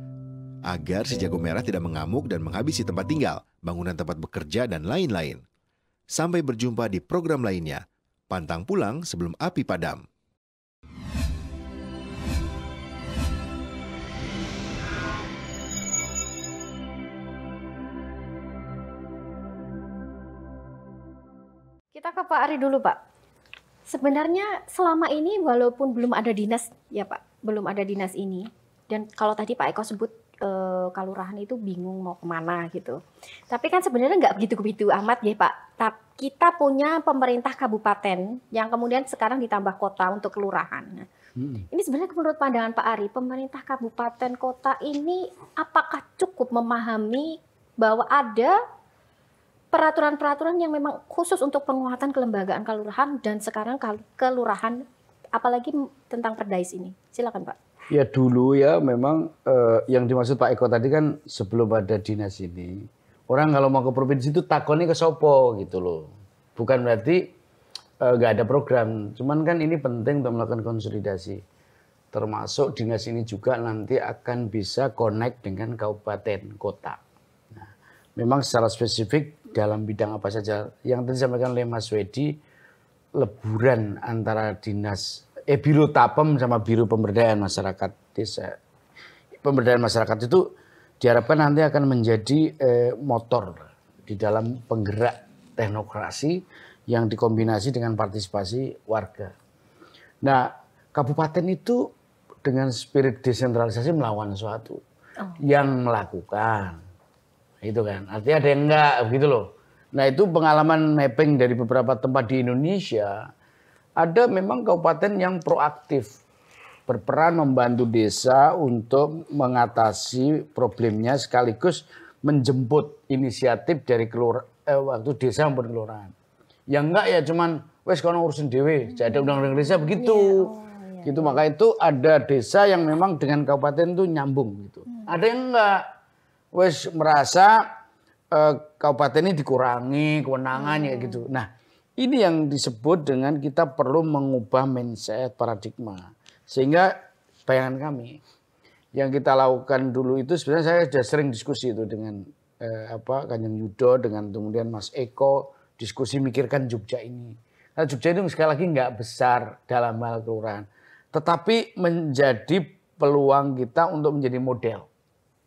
agar si jago merah tidak mengamuk dan menghabisi tempat tinggal, bangunan tempat bekerja, dan lain-lain. Sampai berjumpa di program lainnya. Pantang pulang sebelum api padam. Kita ke Pak Ari dulu, Pak. Sebenarnya selama ini walaupun belum ada dinas, ya Pak, belum ada dinas ini. Dan kalau tadi Pak Eko sebut kelurahan itu bingung mau kemana gitu. Tapi kan sebenarnya nggak begitu-begitu amat ya Pak. Kita punya pemerintah kabupaten yang kemudian sekarang ditambah kota untuk kelurahan. Nah, ini sebenarnya menurut pandangan Pak Ari, pemerintah kabupaten kota ini apakah cukup memahami bahwa ada peraturan-peraturan yang memang khusus untuk penguatan kelembagaan kelurahan dan sekarang kelurahan, apalagi tentang Perdais ini? Silakan Pak. Ya dulu ya memang yang dimaksud Pak Eko tadi kan sebelum ada dinas ini, orang kalau mau ke provinsi itu takonnya ke Sopo gitu loh. Bukan berarti nggak ada program, cuman kan ini penting untuk melakukan konsolidasi. Termasuk dinas ini juga nanti akan bisa connect dengan kabupaten kota. Nah, memang secara spesifik dalam bidang apa saja yang tadi disampaikan oleh Mas Wedi, leburan antara dinas Biro Tapem sama Biro Pemberdayaan Masyarakat Desa. Pemberdayaan masyarakat itu diharapkan nanti akan menjadi motor di dalam penggerak teknokrasi yang dikombinasi dengan partisipasi warga. Nah, kabupaten itu dengan spirit desentralisasi melawan sesuatu yang melakukan. Itu kan, artinya ada yang enggak begitu loh. Nah, itu pengalaman mapping dari beberapa tempat di Indonesia. Ada memang kabupaten yang proaktif, berperan membantu desa untuk mengatasi problemnya sekaligus menjemput inisiatif dari waktu desa maupun kelurahan. Yang enggak ya cuman wes kono urusin dhewe, jadi ada undang-undang desa begitu. Gitu, maka itu ada desa yang memang dengan kabupaten itu nyambung gitu. Ada yang enggak, wes merasa kabupaten ini dikurangi kewenangannya gitu. Nah, ini yang disebut dengan kita perlu mengubah mindset paradigma. Sehingga bayangan kami yang kita lakukan dulu itu sebenarnya saya sudah sering diskusi itu dengan Kanjeng Yudo, dengan kemudian Mas Eko, diskusi mikirkan Jogja ini. Nah, Jogja itu sekali lagi nggak besar dalam hal kelurahan, tetapi menjadi peluang kita untuk menjadi model.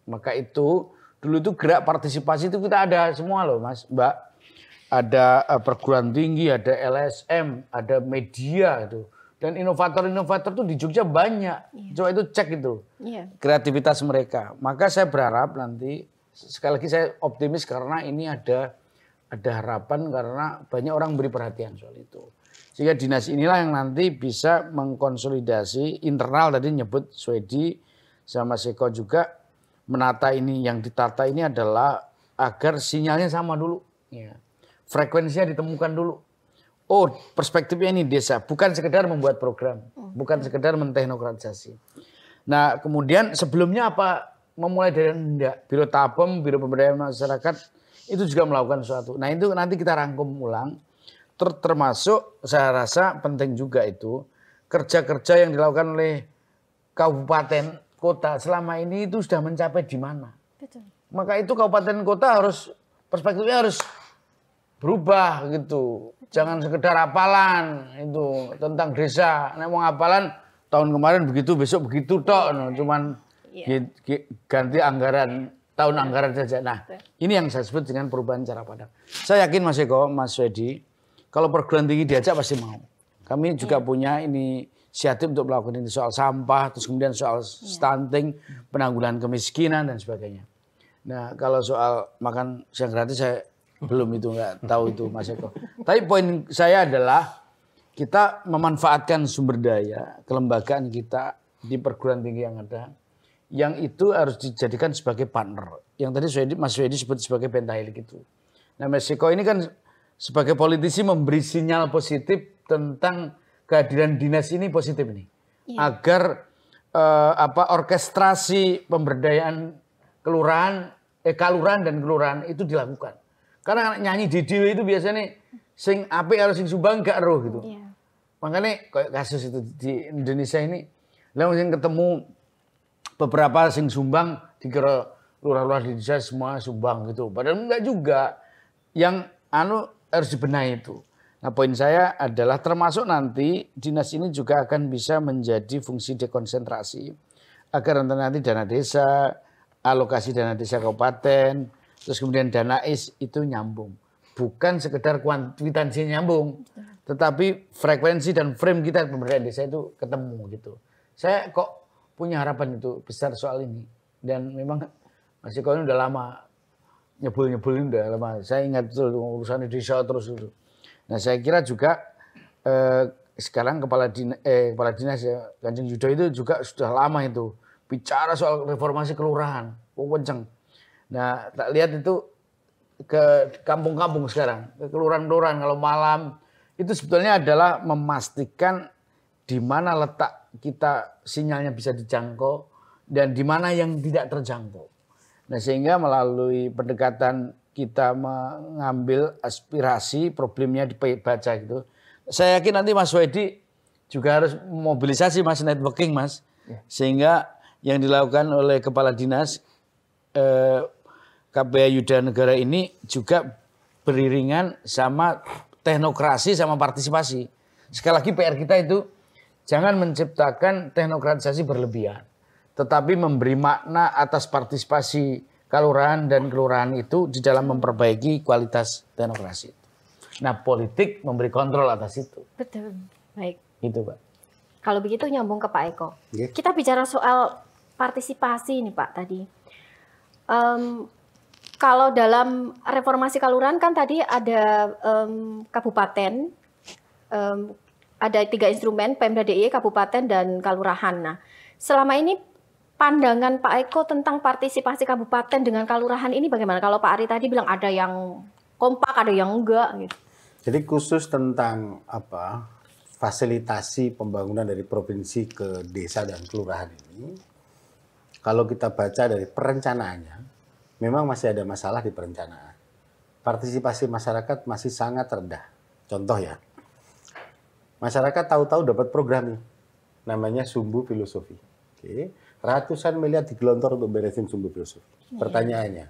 Maka itu dulu itu gerak partisipasi itu kita ada semua loh Mas, Mbak. Ada perguruan tinggi, ada LSM, ada media itu. Dan inovator-inovator itu di Jogja banyak. Coba itu cek itu. Kreativitas mereka. Maka saya berharap nanti sekali lagi saya optimis karena ini ada harapan karena banyak orang beri perhatian soal itu. Sehingga dinas inilah yang nanti bisa mengkonsolidasi internal tadi nyebut Swedi sama Seko juga menata ini, yang ditata ini adalah agar sinyalnya sama dulu. Ya. Frekuensinya ditemukan dulu. Oh, perspektifnya ini desa, bukan sekedar membuat program, bukan sekedar menteknokratisasi. Nah, kemudian sebelumnya apa? Memulai dari rendah, Biro Tapem, Biro Pemberdayaan Masyarakat itu juga melakukan sesuatu. Nah, itu nanti kita rangkum ulang. Termasuk saya rasa penting juga itu kerja-kerja yang dilakukan oleh kabupaten, kota selama ini itu sudah mencapai di mana. Betul. Maka itu kabupaten kota harus perspektifnya harus berubah gitu. Jangan sekedar hafalan itu tentang desa. Nek mau hafalan tahun kemarin begitu, besok begitu tok. Cuman ganti anggaran, tahun anggaran saja. Nah, ini yang saya sebut dengan perubahan cara pandang. Saya yakin Mas Eko, Mas Swedi, kalau perguruan tinggi diajak pasti mau. Kami juga punya inisiatif untuk melakukan ini soal sampah, terus kemudian soal stunting, penanggulangan kemiskinan dan sebagainya. Nah, kalau soal makan siang gratis saya belum itu nggak tahu itu Mas Eko. Tapi poin saya adalah kita memanfaatkan sumber daya kelembagaan kita di perguruan tinggi yang ada, yang itu harus dijadikan sebagai partner. Yang tadi Mas Swedi sebut sebagai pentahelik itu. Nah, Mas Eko ini kan sebagai politisi memberi sinyal positif tentang kehadiran dinas ini positif ini, agar orkestrasi pemberdayaan kelurahan dan kelurahan itu dilakukan. Karena nyanyi di dewe itu biasanya sing apik harus sing sumbang gak roh gitu. Makanya kayak kasus itu di Indonesia ini, lalu sing ketemu beberapa sing sumbang dikira lurah-lurah di desa semua sumbang gitu. Padahal enggak juga. Yang harus dibenahi itu. Nah, poin saya adalah termasuk nanti dinas ini juga akan bisa menjadi fungsi dekonsentrasi agar nanti dana desa, alokasi dana desa kabupaten, terus kemudian dana IS itu nyambung. Bukan sekedar kuantitasnya nyambung, tetapi frekuensi dan frame kita pemberdayaan desa itu ketemu gitu. Saya kok punya harapan itu besar soal ini. Dan memang Mas Eko ini udah lama nyebul ini udah lama. Saya ingat betul urusan desa terus itu. Nah, saya kira juga sekarang kepala dinas ya Kanjeng Yudo itu juga sudah lama itu bicara soal reformasi kelurahan, kenceng. Nah, tak lihat itu ke kampung-kampung sekarang, ke kelurahan-kelurahan kalau malam itu sebetulnya adalah memastikan di mana letak kita sinyalnya bisa dijangkau dan di mana yang tidak terjangkau. Nah, sehingga melalui pendekatan kita mengambil aspirasi problemnya dibaca gitu. Saya yakin nanti Mas Swedi juga harus mobilisasi Mas, networking Mas, sehingga yang dilakukan oleh kepala dinas KPH Yuda Negara ini juga beriringan sama teknokrasi sama partisipasi. Sekali lagi PR kita itu jangan menciptakan teknokratisasi berlebihan, tetapi memberi makna atas partisipasi kelurahan dan kelurahan itu di dalam memperbaiki kualitas teknokrasi. Nah, politik memberi kontrol atas itu. Betul, baik. Itu, Pak. Kalau begitu nyambung ke Pak Eko. Kita bicara soal partisipasi nih Pak tadi. Kalau dalam reformasi kelurahan kan tadi ada kabupaten, ada 3 instrumen, Pemda DIY, kabupaten, dan kelurahan. Nah, selama ini pandangan Pak Eko tentang partisipasi kabupaten dengan kelurahan ini bagaimana? Kalau Pak Ari tadi bilang ada yang kompak, ada yang enggak gitu. Jadi khusus tentang apa fasilitasi pembangunan dari provinsi ke desa dan kelurahan ini, kalau kita baca dari perencanaannya, memang masih ada masalah di perencanaan. Partisipasi masyarakat masih sangat rendah. Contoh ya, masyarakat tahu-tahu dapat program nih, namanya Sumbu Filosofi. Oke. Ratusan miliar digelontor untuk beresin Sumbu Filosofi. Pertanyaannya,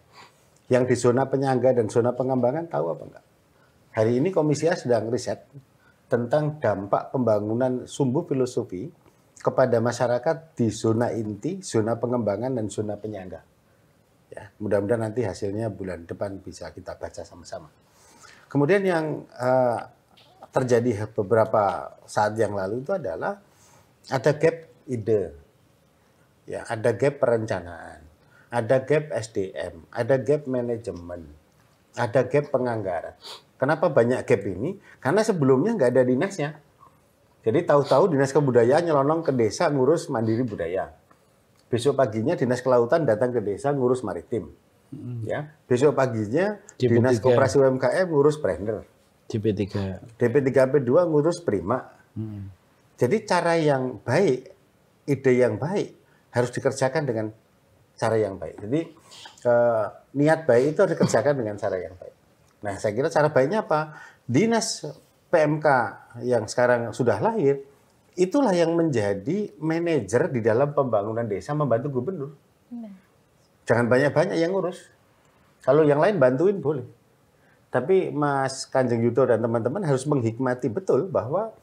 yang di zona penyangga dan zona pengembangan tahu apa enggak? Hari ini Komisi A sedang riset tentang dampak pembangunan Sumbu Filosofi kepada masyarakat di zona inti, zona pengembangan, dan zona penyangga. Ya, mudah-mudahan nanti hasilnya bulan depan bisa kita baca sama-sama. Kemudian yang terjadi beberapa saat yang lalu itu adalah ada gap ide, ya, ada gap perencanaan, ada gap SDM, ada gap manajemen, ada gap penganggaran. Kenapa banyak gap ini? Karena sebelumnya nggak ada dinasnya. Jadi tahu-tahu dinas kebudayaan nyelonong ke desa ngurus mandiri budaya. Besok paginya dinas kelautan datang ke desa ngurus maritim. Ya, besok paginya dinas koperasi UMKM ngurus brander. DP3. DP3P2 ngurus prima. Jadi cara yang baik, ide yang baik harus dikerjakan dengan cara yang baik. Jadi niat baik itu harus dikerjakan dengan cara yang baik. Nah, saya kira cara baiknya apa? Dinas PMK yang sekarang sudah lahir, itulah yang menjadi manajer di dalam pembangunan desa membantu gubernur. Jangan banyak-banyak yang ngurus. Kalau yang lain bantuin boleh. Tapi Mas Kanjeng Yudo dan teman-teman harus menghikmati betul bahwa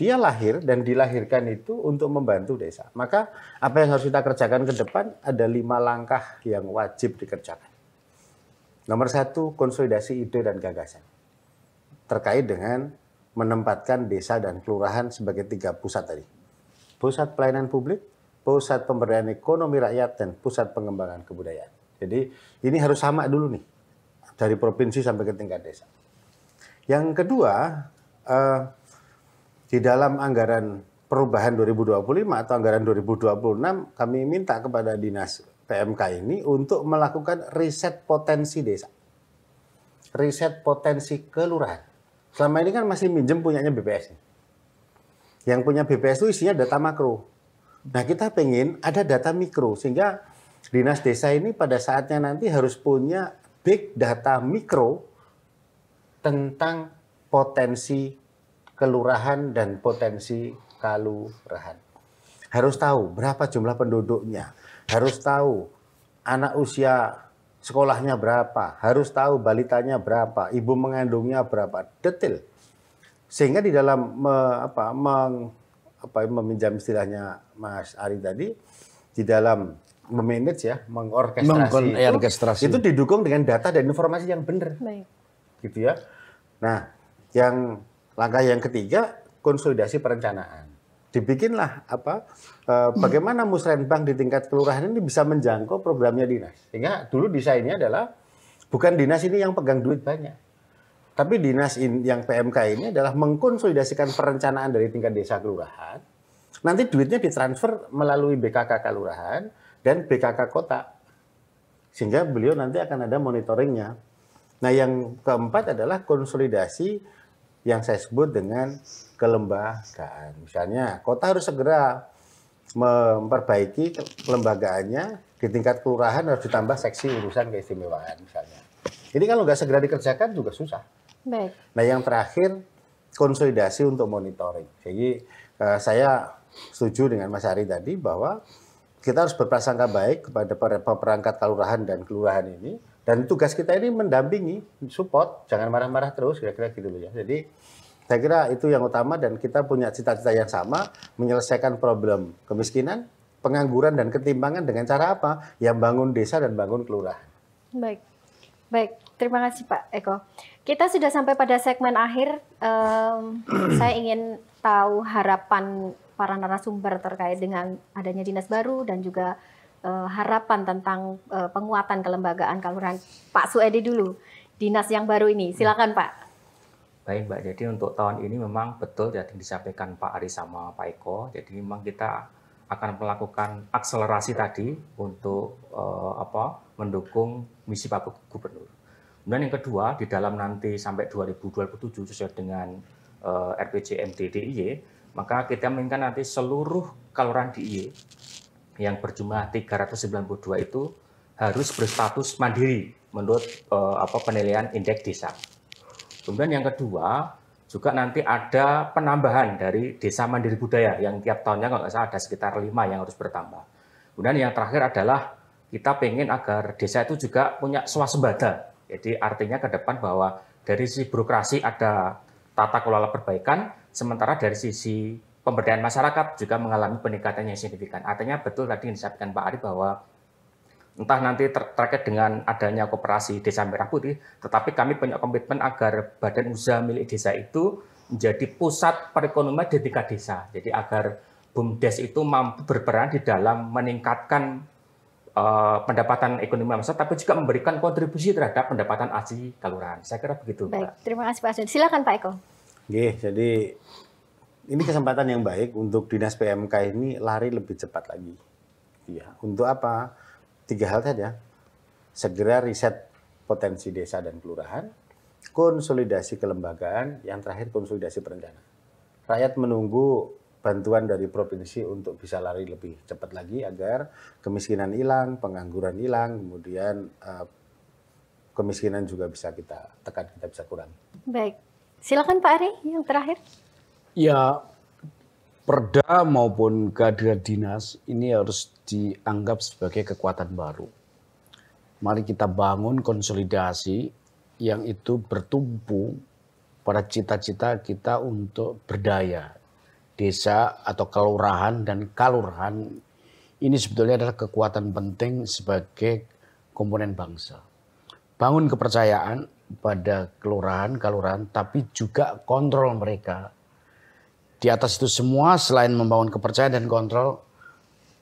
dia lahir dan dilahirkan itu untuk membantu desa. Maka apa yang harus kita kerjakan ke depan ada 5 langkah yang wajib dikerjakan. Nomor 1, konsolidasi ide dan gagasan. Terkait dengan menempatkan desa dan kelurahan sebagai 3 pusat tadi. Pusat pelayanan publik, pusat pemberdayaan ekonomi rakyat, dan pusat pengembangan kebudayaan. Jadi ini harus sama dulu nih, dari provinsi sampai ke tingkat desa. Yang kedua, di dalam anggaran perubahan 2025 atau anggaran 2026, kami minta kepada dinas PMK ini untuk melakukan riset potensi desa. Riset potensi kelurahan. Selama ini kan masih minjem punyanya BPS. Yang punya BPS itu isinya data makro. Nah, kita pengen ada data mikro, sehingga dinas desa ini pada saatnya nanti harus punya big data mikro tentang potensi kelurahan dan potensi kalurahan. Harus tahu berapa jumlah penduduknya, harus tahu anak usia sekolahnya berapa, harus tahu balitanya berapa, ibu mengandungnya berapa, detail. Sehingga di dalam meminjam istilahnya Mas Ari tadi, di dalam memanage ya, mengorkestrasi itu didukung dengan data dan informasi yang benar. Baik. Gitu ya. Nah, yang langkah yang ketiga, konsolidasi perencanaan. Dibikinlah bagaimana musrenbang di tingkat kelurahan ini bisa menjangkau programnya dinas. Sehingga dulu desainnya adalah bukan dinas ini yang pegang duit banyak. Tapi dinas yang PMK ini adalah mengkonsolidasikan perencanaan dari tingkat desa kelurahan. Nanti duitnya ditransfer melalui BKK kelurahan dan BKK kota. Sehingga beliau nanti akan ada monitoringnya. Nah, yang keempat adalah konsolidasi yang saya sebut dengan kelembagaan. Misalnya, kota harus segera memperbaiki kelembagaannya, di tingkat kelurahan harus ditambah seksi urusan keistimewaan misalnya. Ini kalau nggak segera dikerjakan juga susah. Baik. Nah, yang terakhir, konsolidasi untuk monitoring. Jadi, saya setuju dengan Mas Ari tadi bahwa kita harus berprasangka baik kepada perangkat kelurahan dan kelurahan ini. Dan tugas kita ini mendampingi, support, jangan marah-marah terus, kira-kira gitu loh ya. Jadi saya kira itu yang utama dan kita punya cita-cita yang sama, menyelesaikan problem kemiskinan, pengangguran, dan ketimpangan dengan cara apa? Yang bangun desa dan bangun kelurahan. Baik, baik. Terima kasih Pak Eko. Kita sudah sampai pada segmen akhir. Saya ingin tahu harapan para narasumber terkait dengan adanya dinas baru dan juga harapan tentang penguatan kelembagaan kelurahan. Pak Suedi dulu, dinas yang baru ini. Silakan Pak. Baik Mbak, jadi untuk tahun ini memang betul yang disampaikan Pak Ari sama Pak Eko. Jadi memang kita akan melakukan akselerasi tadi untuk mendukung misi Bapak Gubernur. Kemudian yang kedua, di dalam nanti sampai 2027 sesuai dengan RPJMD DIY, maka kita menginginkan nanti seluruh kelurahan DIY yang berjumlah 392 itu harus berstatus mandiri menurut penilaian indeks desa. Kemudian yang kedua, juga nanti ada penambahan dari desa mandiri budaya yang tiap tahunnya kalau nggak salah ada sekitar 5 yang harus bertambah. Kemudian yang terakhir adalah kita pengen agar desa itu juga punya swasembada. Jadi artinya ke depan bahwa dari sisi birokrasi ada tata kelola perbaikan, sementara dari sisi pemberdayaan masyarakat juga mengalami peningkatan yang signifikan. Artinya betul tadi yang disampaikan Pak Ari bahwa entah nanti terkait dengan adanya koperasi Desa Merah Putih, tetapi kami punya komitmen agar badan usaha milik desa itu menjadi pusat perekonomian di tingkat desa. Jadi agar BUMDes itu mampu berperan di dalam meningkatkan pendapatan ekonomi masyarakat, tapi juga memberikan kontribusi terhadap pendapatan asli kelurahan. Saya kira begitu, Baik, Pak. terima kasih Pak Aswin. Silakan Pak Eko. Oke, jadi ini kesempatan yang baik untuk Dinas PMK ini lari lebih cepat lagi. Iya, untuk apa? 3 hal saja. Segera riset potensi desa dan kelurahan, konsolidasi kelembagaan, yang terakhir konsolidasi perencanaan. Rakyat menunggu bantuan dari provinsi untuk bisa lari lebih cepat lagi agar kemiskinan hilang, pengangguran hilang, kemudian kemiskinan juga bisa kita tekan, kita bisa kurangi. Baik, silakan Pak Ari yang terakhir. Ya, perda maupun kehadiran dinas ini harus dianggap sebagai kekuatan baru. Mari kita bangun konsolidasi yang itu bertumpu pada cita-cita kita untuk berdaya. Desa atau kelurahan dan kalurahan ini sebetulnya adalah kekuatan penting sebagai komponen bangsa. Bangun kepercayaan pada kelurahan, kalurahan, tapi juga kontrol mereka. Di atas itu semua selain membangun kepercayaan dan kontrol,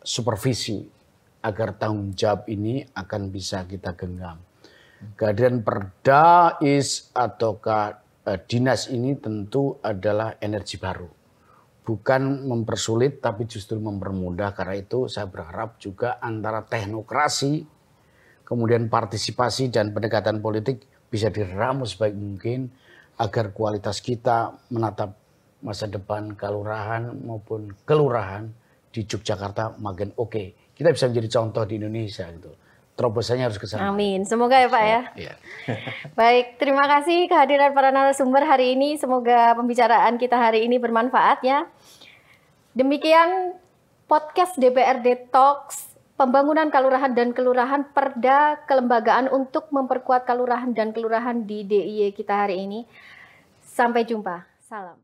supervisi agar tanggung jawab ini akan bisa kita genggam. Kehadiran perda ataukah dinas ini tentu adalah energi baru. Bukan mempersulit tapi justru mempermudah. Karena itu saya berharap juga antara teknokrasi, kemudian partisipasi dan pendekatan politik bisa diramu sebaik mungkin agar kualitas kita menatap masa depan kelurahan maupun kelurahan di Yogyakarta makin oke. Kita bisa menjadi contoh di Indonesia gitu. Terobosannya harus ke sana. Amin. Semoga ya Pak ya. Iya. Baik, terima kasih kehadiran para narasumber hari ini. Semoga pembicaraan kita hari ini bermanfaat ya. Demikian podcast DPRD Talks, pembangunan kelurahan dan kelurahan, perda kelembagaan untuk memperkuat kelurahan dan kelurahan di DIY kita hari ini. Sampai jumpa. Salam.